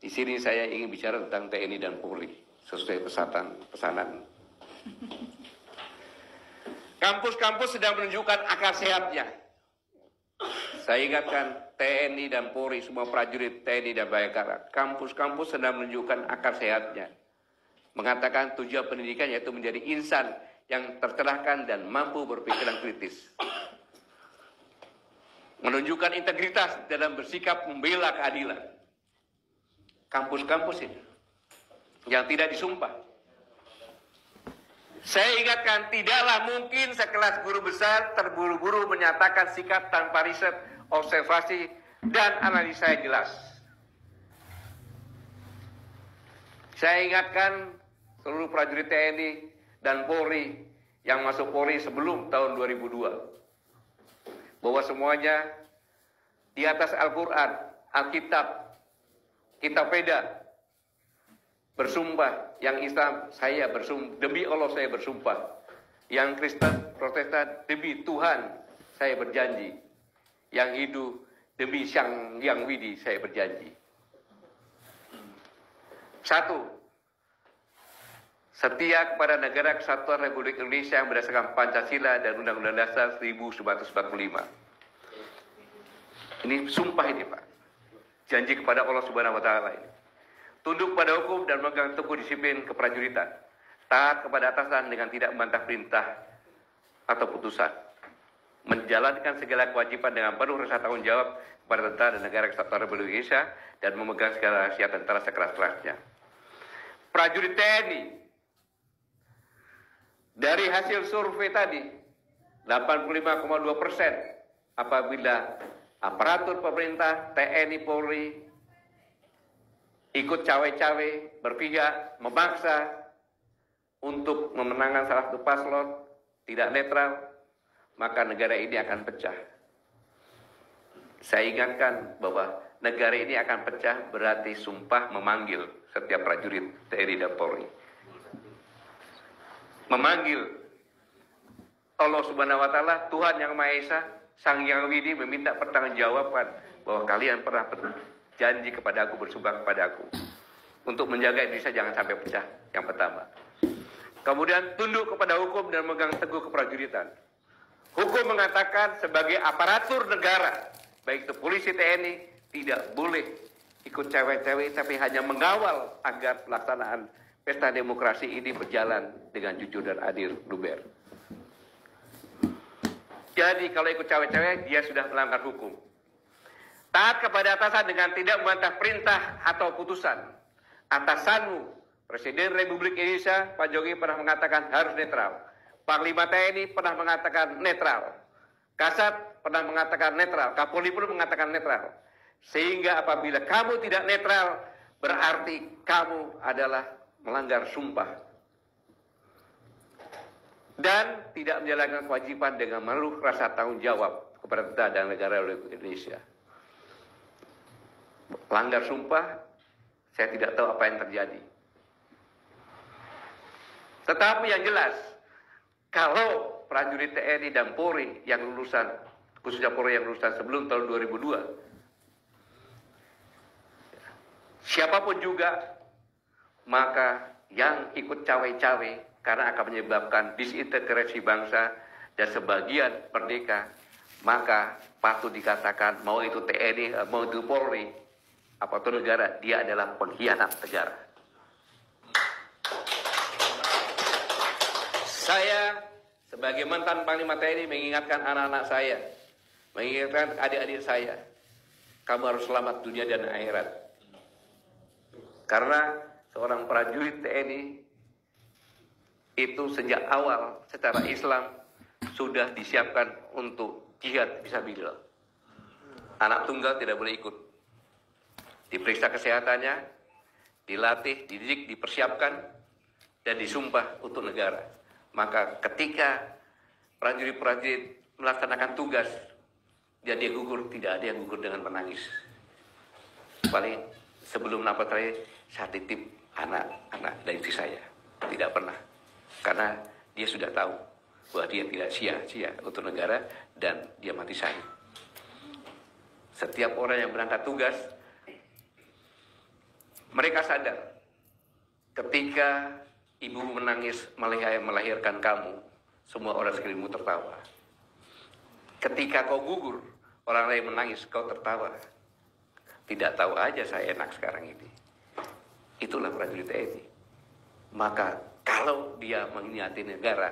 Di sini saya ingin bicara tentang TNI dan Polri sesuai pesanan. Kampus-kampus sedang menunjukkan akal sehatnya. Saya ingatkan TNI dan Polri, semua prajurit TNI dan Bayangkara, kampus-kampus sedang menunjukkan akal sehatnya. Mengatakan tujuan pendidikan yaitu menjadi insan yang tercerahkan dan mampu berpikiran kritis. Menunjukkan integritas dalam bersikap membela keadilan. Kampus-kampus ini yang tidak disumpah. Saya ingatkan, tidaklah mungkin sekelas guru besar terburu-buru menyatakan sikap tanpa riset, observasi, dan analisa yang jelas. Saya ingatkan seluruh prajurit TNI dan Polri yang masuk Polri sebelum tahun 2002, bahwa semuanya di atas Al-Quran, Alkitab, Kitab Veda, bersumpah. Yang Islam, saya bersumpah, demi Allah saya bersumpah. Yang Kristen, Protestan, demi Tuhan saya berjanji. Yang Hindu, demi Sang Hyang Widi saya berjanji. 1. Setia kepada negara kesatuan Republik Indonesia yang berdasarkan Pancasila dan Undang-Undang Dasar 1945. Ini sumpah ini, Pak. Janji kepada Allah Subhanahu wa Ta'ala ini. Tunduk pada hukum dan memegang teguh disiplin keprajuritan. Taat kepada atasan dengan tidak membantah perintah atau putusan. Menjalankan segala kewajiban dengan penuh rasa tanggung jawab kepada tentara dan negara kesatuan Republik Indonesia dan memegang segala rahasia tentara sekeras-kerasnya. Prajurit TNI, dari hasil survei tadi, 85,2% apabila aparatur pemerintah, TNI, Polri ikut cawe-cawe, berpihak, memaksa untuk memenangkan salah satu paslon, tidak netral, maka negara ini akan pecah. Saya ingatkan bahwa negara ini akan pecah berarti sumpah memanggil setiap prajurit TNI dan Polri. Memanggil Allah Subhanahu wa Ta'ala, Tuhan Yang Maha Esa, Sang Hyang Widi meminta pertanggungjawaban bahwa kalian pernah janji kepada aku, bersumpah kepada aku untuk menjaga Indonesia jangan sampai pecah. Yang pertama. Kemudian tunduk kepada hukum dan memegang teguh keprajuritan. Hukum mengatakan sebagai aparatur negara, baik itu polisi, TNI, tidak boleh ikut cewek-cewek, tapi hanya mengawal agar pelaksanaan pesta demokrasi ini berjalan dengan jujur dan adil, luber. Jadi kalau ikut cewek-cewek, dia sudah melanggar hukum. Taat kepada atasan dengan tidak membantah perintah atau putusan. Atasanmu, Presiden Republik Indonesia, Pak Jokowi pernah mengatakan harus netral. Panglima TNI pernah mengatakan netral. Kasat pernah mengatakan netral. Kapolri pun mengatakan netral. Sehingga apabila kamu tidak netral, berarti kamu adalah melanggar sumpah. Dan tidak menjalankan kewajiban dengan menaruh rasa tanggung jawab kepada tentara dan negara Republik Indonesia. Langgar sumpah, saya tidak tahu apa yang terjadi. Tetapi yang jelas, kalau prajurit TNI dan Polri yang lulusan, khususnya Polri yang lulusan sebelum tahun 2002, siapapun juga, maka yang ikut cawe-cawe karena akan menyebabkan disintegrasi bangsa dan sebagian merdeka, maka patut dikatakan mau itu TNI, mau itu Polri, aparatur negara, dia adalah pengkhianat negara. Saya sebagai mantan Panglima TNI mengingatkan anak-anak saya, mengingatkan adik-adik saya, kamu harus selamat dunia dan akhirat. Karena seorang prajurit TNI itu sejak awal secara Islam sudah disiapkan untuk jihad fisabilillah. Anak tunggal tidak boleh ikut. Diperiksa kesehatannya, dilatih, dididik, dipersiapkan, dan disumpah untuk negara. Maka ketika prajurit-prajurit melaksanakan tugas, dan dia gugur, tidak ada yang gugur dengan menangis. Paling sebelum nafas terakhir, saya titip anak-anak dari istri saya. Tidak pernah. Karena dia sudah tahu bahwa dia tidak sia-sia untuk negara dan dia mati syahid. Setiap orang yang berangkat tugas Mereka sadar ketika ibu menangis melahirkan kamu, semua orang sekelilingmu tertawa. Ketika kau gugur, orang lain menangis, kau tertawa. Tidak tahu aja saya enak sekarang ini. Itulah prajurit TNI. Maka kalau dia mengkhianati negara,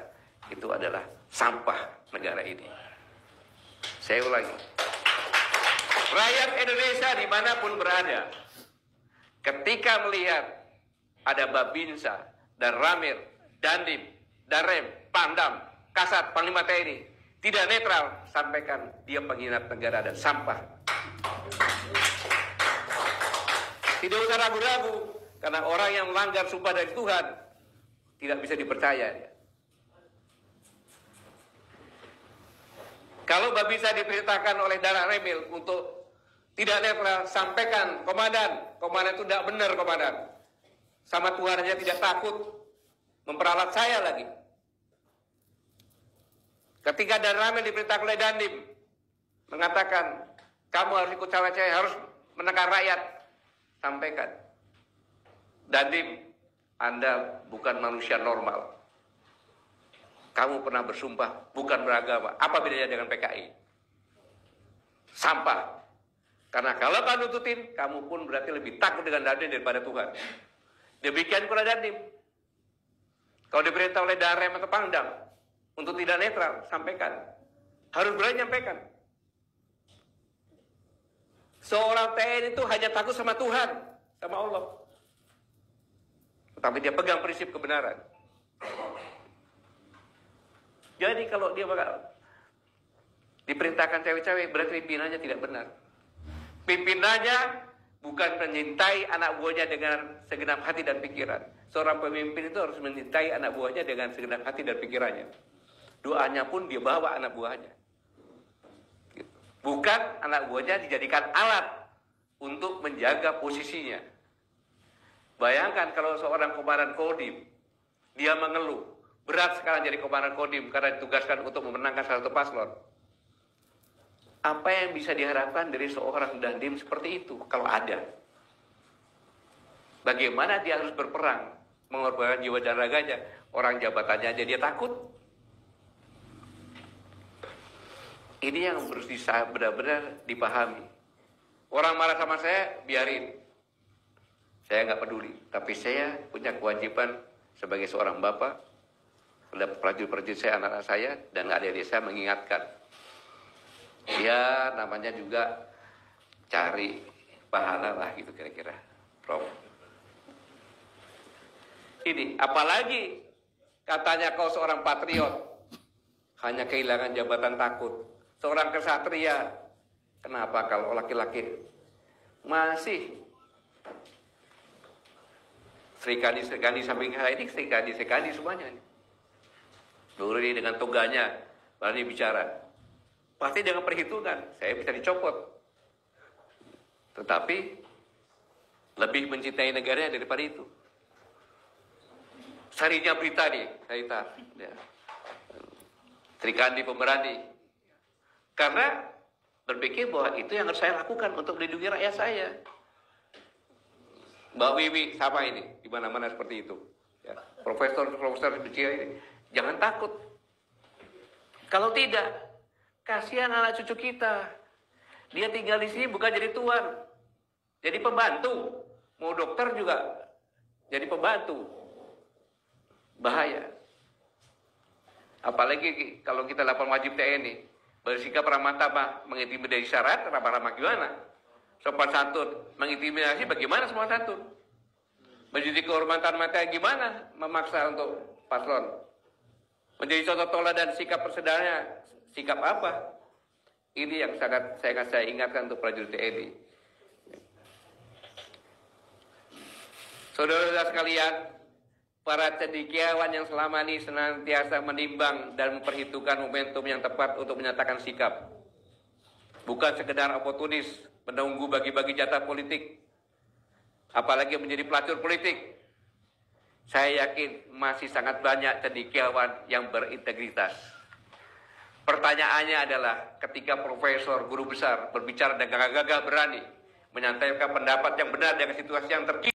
itu adalah sampah negara ini. Saya ulangi. Rakyat Indonesia dimanapun berada, ketika melihat ada Babinsa, dan Ramil, Dandim, Darem, Pangdam, Kasat, Panglima TNI tidak netral, sampaikan dia pengkhianat negara dan sampah. Tidak usah ragu-ragu, karena orang yang melanggar sumpah dari Tuhan tidak bisa dipercaya. Kalau Babinsa diperintahkan oleh Dara Remil untuk tidak netral, sampaikan, komandan itu tidak benar, komandan. Sama Tuhan aja tidak takut memperalat saya lagi. Ketika Dara Remil diperintahkan oleh Dandim, mengatakan, kamu harus ikut cawe-cawe, harus menekan rakyat. Sampaikan, Dandim, Anda bukan manusia normal. Kamu pernah bersumpah bukan beragama. Apa bedanya dengan PKI? Sampah. Karena kalau kamu nututin, kamu pun berarti lebih takut dengan Dandim daripada Tuhan. Demikian pula Dandim. Kalau diperintah oleh Darem atau Pangdam untuk tidak netral, sampaikan. Harus berani nyampaikan. Seorang TNI itu hanya takut sama Tuhan, sama Allah. Tapi dia pegang prinsip kebenaran. Jadi kalau dia bakal diperintahkan cewek-cewek, berarti pimpinannya tidak benar. Pimpinannya bukan menyintai anak buahnya dengan segenap hati dan pikiran. Seorang pemimpin itu harus menyintai anak buahnya dengan segenap hati dan pikirannya. Doanya pun dia bawa anak buahnya. Bukan anak buahnya dijadikan alat untuk menjaga posisinya. Bayangkan kalau seorang komandan Kodim, dia mengeluh, berat sekarang jadi komandan Kodim karena ditugaskan untuk memenangkan salah satu paslon. Apa yang bisa diharapkan dari seorang Dandim seperti itu kalau ada? Bagaimana dia harus berperang, mengorbankan jiwa dan raganya? Orang jabatannya aja dia takut. Ini yang harus benar-benar dipahami. Orang marah sama saya, biarin. Saya nggak peduli. Tapi saya punya kewajiban sebagai seorang bapak, terhadap prajurit-prajurit saya, anak-anak saya, dan adik-adik saya mengingatkan. Ya namanya juga cari pahala lah gitu kira-kira, Prof. Ini, apalagi katanya kau seorang patriot, hanya kehilangan jabatan takut. Seorang kesatria, kenapa kalau laki-laki masih serikandi samping saya ini serikandi semuanya. Dulu ini dengan toganya berani bicara, pasti dengan perhitungan saya bisa dicopot. Tetapi lebih mencintai negaranya daripada itu. Sarinya berita nih, cerita. Ya. Serikandi pemberani. Karena berpikir bahwa itu yang harus saya lakukan untuk melindungi rakyat saya. Mbak Wiwi sama ini, di mana-mana seperti itu. Ya. Profesor kecil ini, jangan takut. Kalau tidak, kasihan anak cucu kita. Dia tinggal di sini bukan jadi tuan, jadi pembantu. Mau dokter juga jadi pembantu. Bahaya. Apalagi kalau kita lapor wajib TNI. Bersikap ramah tamah, mengintimidasi syarat, ramah-ramah gimana? Sopan santun, mengintimidasi bagaimana sopan santun? Menjadi kehormatan mata gimana? Memaksa untuk paslon. Menjadi contoh teladan sikap persaudaranya, sikap apa? Ini yang sangat saya ingatkan untuk prajurit TNI. Saudara-saudara sekalian, para cendekiawan yang selama ini senantiasa menimbang dan memperhitungkan momentum yang tepat untuk menyatakan sikap. Bukan sekedar oportunis, menunggu bagi-bagi jatah politik, apalagi menjadi pelacur politik. Saya yakin masih sangat banyak cendekiawan yang berintegritas. Pertanyaannya adalah ketika profesor, guru besar berbicara dengan gagah berani, menyampaikan pendapat yang benar dengan situasi yang terkini,